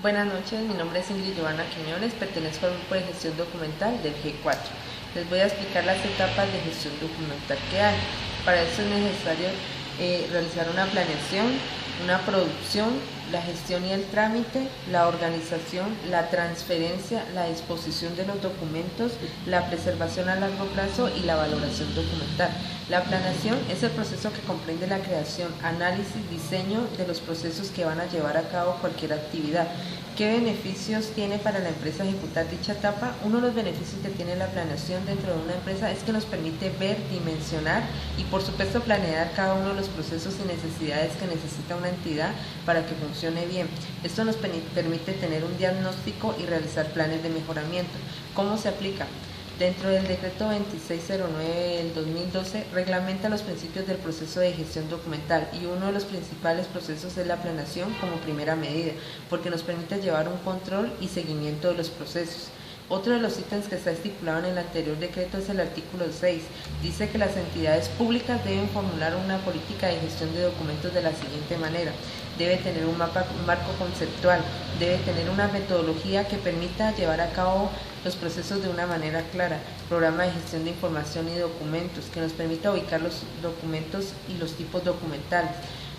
Buenas noches, mi nombre es Ingrid Giovanna Quiñones, pertenezco al grupo de gestión documental del G4. Les voy a explicar las etapas de gestión documental que hay. Para eso es necesario realizar una planeación, una producción, la gestión y el trámite, la organización, la transferencia, la disposición de los documentos, la preservación a largo plazo y la valoración documental. La planeación es el proceso que comprende la creación, análisis, diseño de los procesos que van a llevar a cabo cualquier actividad. ¿Qué beneficios tiene para la empresa ejecutar dicha etapa? Uno de los beneficios que tiene la planeación dentro de una empresa es que nos permite ver, dimensionar y por supuesto planear cada uno de los procesos y necesidades que necesita una entidad para que funcione bien. Esto nos permite tener un diagnóstico y realizar planes de mejoramiento. ¿Cómo se aplica? Dentro del decreto 2609 del 2012 reglamenta los principios del proceso de gestión documental y uno de los principales procesos es la planeación como primera medida, porque nos permite llevar un control y seguimiento de los procesos. Otro de los ítems que está estipulado en el anterior decreto es el artículo 6. Dice que las entidades públicas deben formular una política de gestión de documentos de la siguiente manera. Debe tener un marco conceptual, debe tener una metodología que permita llevar a cabo los procesos de una manera clara, programa de gestión de información y documentos que nos permita ubicar los documentos y los tipos documentales.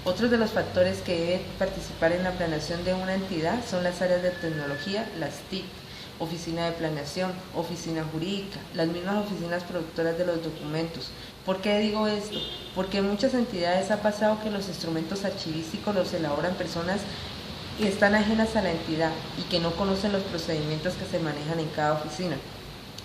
Otros de los factores que deben participar en la planeación de una entidad son las áreas de tecnología, las TIC, oficina de planeación, oficina jurídica, las mismas oficinas productoras de los documentos. ¿Por qué digo esto? Porque en muchas entidades ha pasado que los instrumentos archivísticos los elaboran personas que están ajenas a la entidad y que no conocen los procedimientos que se manejan en cada oficina.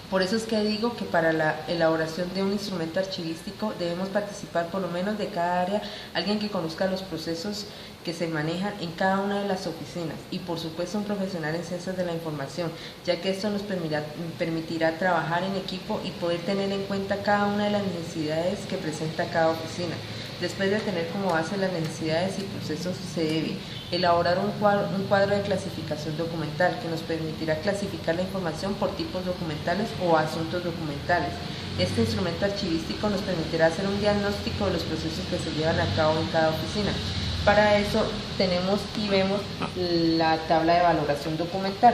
Por eso es que digo que para la elaboración de un instrumento archivístico debemos participar por lo menos de cada área alguien que conozca los procesos que se manejan en cada una de las oficinas y por supuesto un profesional en ciencias de la información, ya que esto nos permitirá trabajar en equipo y poder tener en cuenta cada una de las necesidades que presenta cada oficina. Después de tener como base las necesidades y procesos, se debe elaborar un cuadro de clasificación documental que nos permitirá clasificar la información por tipos documentales o asuntos documentales. Este instrumento archivístico nos permitirá hacer un diagnóstico de los procesos que se llevan a cabo en cada oficina. Para eso tenemos y vemos la tabla de valoración documental.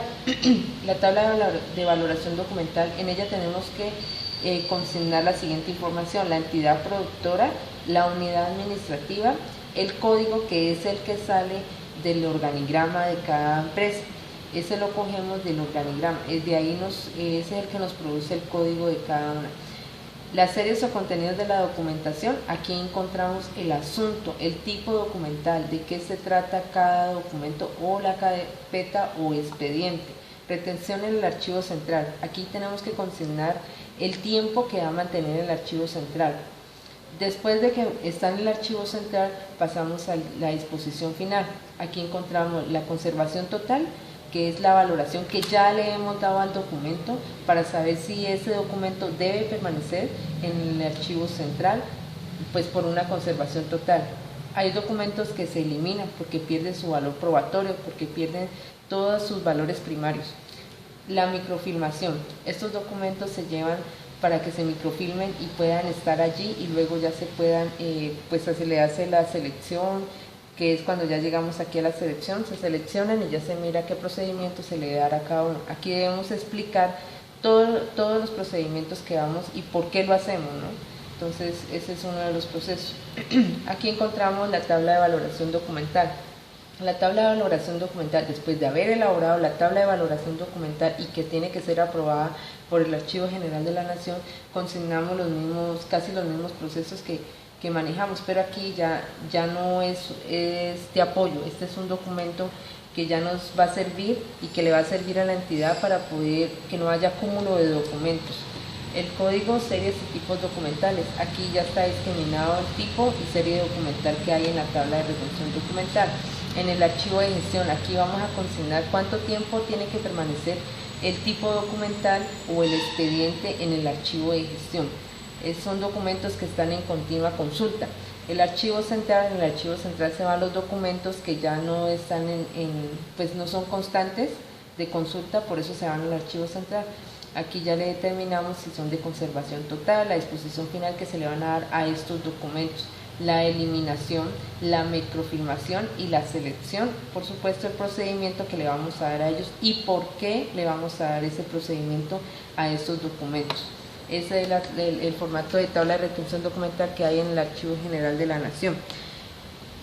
La tabla de valoración documental, en ella tenemos que consignar la siguiente información: la entidad productora, la unidad administrativa, el código que es el que sale del organigrama de cada empresa. Ese lo cogemos del organigrama, de ahí ese es el que nos produce el código de cada una. Las series o contenidos de la documentación, aquí encontramos el asunto, el tipo documental, de qué se trata cada documento o la carpeta o expediente. Retención en el archivo central, aquí tenemos que consignar el tiempo que va a mantener el archivo central. Después de que está en el archivo central, pasamos a la disposición final. Aquí encontramos la conservación total, que es la valoración que ya le hemos dado al documento para saber si ese documento debe permanecer en el archivo central, pues por una conservación total. Hay documentos que se eliminan porque pierden su valor probatorio, porque pierden todos sus valores primarios. La microfilmación. Estos documentos se llevan para que se microfilmen y puedan estar allí y luego ya se puedan, pues se le hace la selección, que es cuando ya llegamos aquí a la selección, se seleccionan y ya se mira qué procedimiento se le dará a cada uno. Aquí debemos explicar todos los procedimientos que vamos y por qué lo hacemos, ¿no? Entonces ese es uno de los procesos. Aquí encontramos la tabla de valoración documental. La tabla de valoración documental, después de haber elaborado la tabla de valoración documental y que tiene que ser aprobada por el Archivo General de la Nación, consignamos casi los mismos procesos que manejamos, pero aquí ya no es de apoyo. Este es un documento que ya nos va a servir y que le va a servir a la entidad para poder que no haya cúmulo de documentos. El código, series y tipos documentales. Aquí ya está discriminado el tipo y serie documental que hay en la tabla de retención documental. En el archivo de gestión, aquí vamos a consignar cuánto tiempo tiene que permanecer el tipo documental o el expediente en el archivo de gestión. Son documentos que están en continua consulta. El archivo central, en el archivo central se van los documentos que ya no están pues no son constantes de consulta, por eso se van al archivo central. Aquí ya le determinamos si son de conservación total, la disposición final que se le van a dar a estos documentos. la eliminación, la microfilmación y la selección. Por supuesto, el procedimiento que le vamos a dar a ellos y por qué le vamos a dar ese procedimiento a estos documentos. Ese es el formato de tabla de retención documental que hay en el Archivo General de la Nación.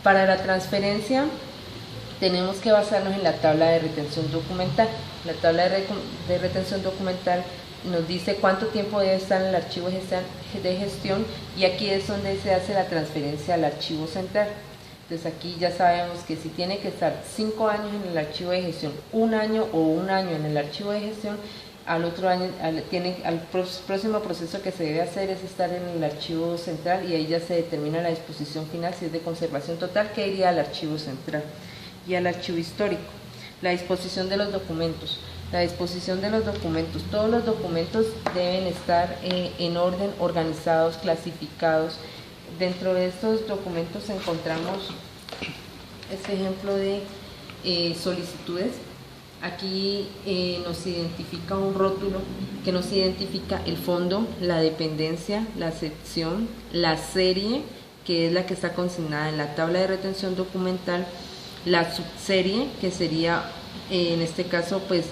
Para la transferencia tenemos que basarnos en la tabla de retención documental. La tabla de retención documental nos dice cuánto tiempo debe estar en el archivo de gestión y aquí es donde se hace la transferencia al archivo central. Entonces aquí ya sabemos que si tiene que estar 5 años en el archivo de gestión, 1 año o 1 año en el archivo de gestión, al otro año, al próximo proceso que se debe hacer es estar en el archivo central y ahí ya se determina la disposición final, si es de conservación total, que iría al archivo central y al archivo histórico. La disposición de los documentos. La disposición de los documentos. Todos los documentos deben estar en orden, organizados, clasificados. Dentro de estos documentos encontramos este ejemplo de solicitudes. Aquí nos identifica un rótulo que nos identifica el fondo, la dependencia, la sección, la serie, que es la que está consignada en la tabla de retención documental, la subserie, que sería, en este caso, pues,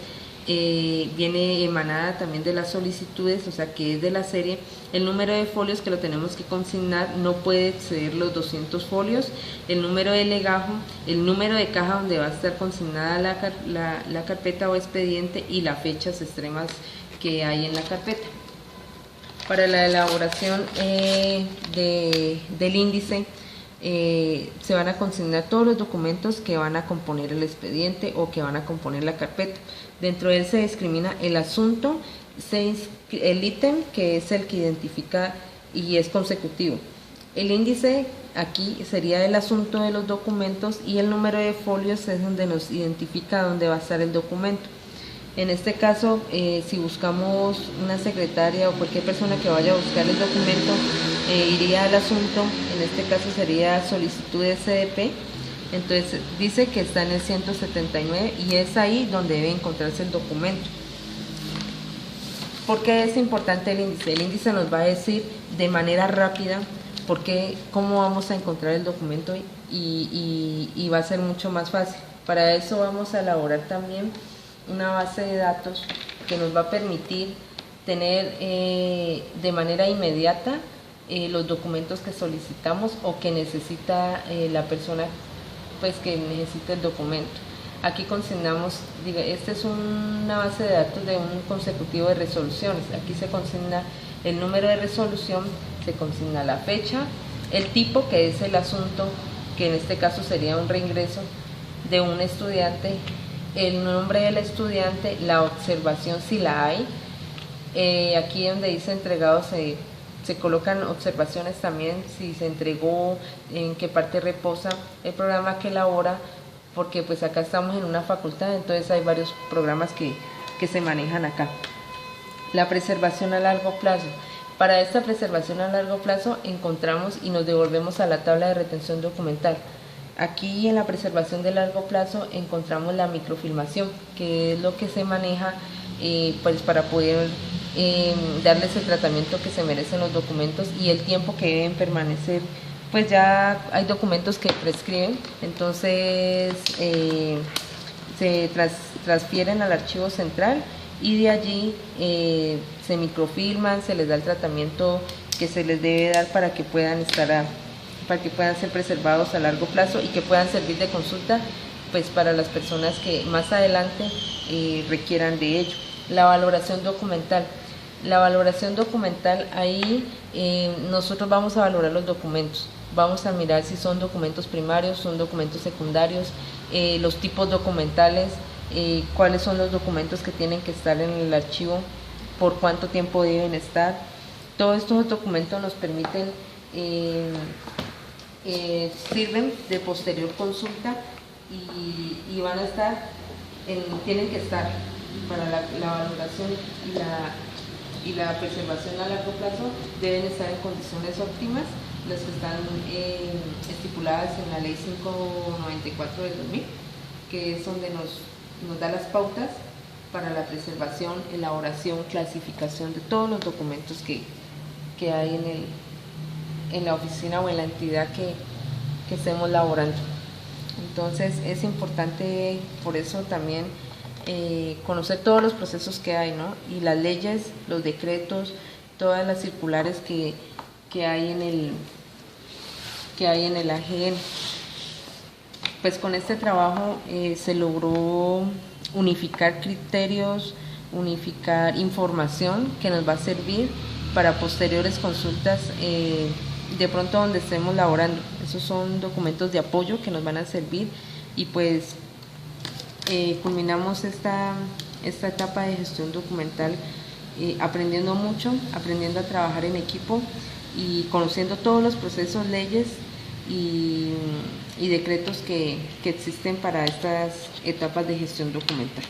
viene emanada también de las solicitudes, o sea que es de la serie, el número de folios que lo tenemos que consignar no puede exceder los 200 folios, el número de legajo, el número de caja donde va a estar consignada la carpeta o expediente y las fechas extremas que hay en la carpeta. Para la elaboración del índice, se van a consignar todos los documentos que van a componer el expediente o que van a componer la carpeta. Dentro de él se discrimina el asunto, el ítem, que es el que identifica y es consecutivo. El índice aquí sería el asunto de los documentos y el número de folios es donde nos identifica dónde va a estar el documento. En este caso, si buscamos una secretaria o cualquier persona que vaya a buscar el documento, iría al asunto, en este caso sería solicitud de SDP, entonces dice que está en el 179 y es ahí donde debe encontrarse el documento. ¿Por qué es importante el índice? El índice nos va a decir de manera rápida cómo vamos a encontrar el documento y va a ser mucho más fácil. Para eso vamos a elaborar también una base de datos que nos va a permitir tener de manera inmediata los documentos que solicitamos o que necesita la persona pues que necesita el documento. Aquí consignamos, esta es una base de datos de un consecutivo de resoluciones. Aquí se consigna el número de resolución, se consigna la fecha, el tipo, que es el asunto, que en este caso sería un reingreso de un estudiante, el nombre del estudiante, la observación si la hay. Aquí donde dice entregado se colocan observaciones también, si se entregó, en qué parte reposa, el programa que elabora, porque pues acá estamos en una facultad, entonces hay varios programas que se manejan acá. La preservación a largo plazo. Para esta preservación a largo plazo encontramos y nos devolvemos a la tabla de retención documental. Aquí en la preservación de largo plazo encontramos la microfilmación, que es lo que se maneja pues para poder darles el tratamiento que se merecen los documentos y el tiempo que deben permanecer. Pues ya hay documentos que prescriben, entonces se transfieren al archivo central y de allí se microfilman, se les da el tratamiento que se les debe dar para que puedan ser preservados a largo plazo y que puedan servir de consulta pues para las personas que más adelante requieran de ello. La valoración documental. La valoración documental, ahí nosotros vamos a valorar los documentos. Vamos a mirar si son documentos primarios, son documentos secundarios, los tipos documentales, cuáles son los documentos que tienen que estar en el archivo, por cuánto tiempo deben estar. Todos estos documentos nos permiten, sirven de posterior consulta y van a estar, tienen que estar para la valoración y la preservación a largo plazo, deben estar en condiciones óptimas, las que están estipuladas en la ley 594 del 2000, que es donde nos da las pautas para la preservación, elaboración, clasificación de todos los documentos que hay en la oficina o en la entidad que estemos laborando. Entonces es importante por eso también conocer todos los procesos que hay, ¿no? Y las leyes, los decretos, todas las circulares que hay en el AGN. Pues con este trabajo se logró unificar criterios, unificar información que nos va a servir para posteriores consultas de pronto donde estemos laborando. Esos son documentos de apoyo que nos van a servir y pues culminamos esta etapa de gestión documental aprendiendo mucho, aprendiendo a trabajar en equipo y conociendo todos los procesos, leyes y decretos que existen para estas etapas de gestión documental.